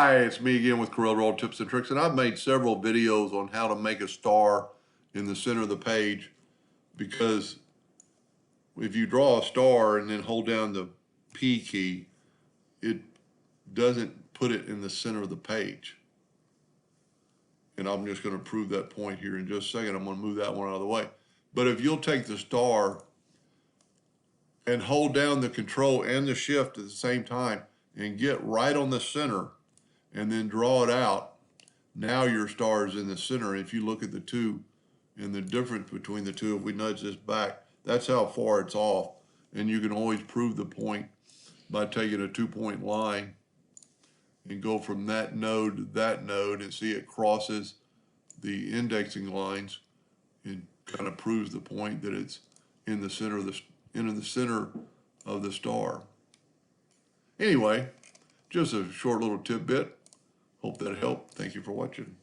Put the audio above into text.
Hi, it's me again with CorelDraw Tips and Tricks, and I've made several videos on how to make a star in the center of the page, because if you draw a star and then hold down the P key, it doesn't put it in the center of the page. And I'm just going to prove that point here in just a second. I'm going to move that one out of the way. But if you'll take the star and hold down the control and the shift at the same time and get right on the center and then draw it out, now your star is in the center. If you look at the two and the difference between the two, if we nudge this back, that's how far it's off. And you can always prove the point by taking a 2-point line and go from that node to that node and see it crosses the indexing lines and kind of proves the point that it's in the center of the star. Anyway, just a short little tidbit. Hope that helped. Thank you for watching.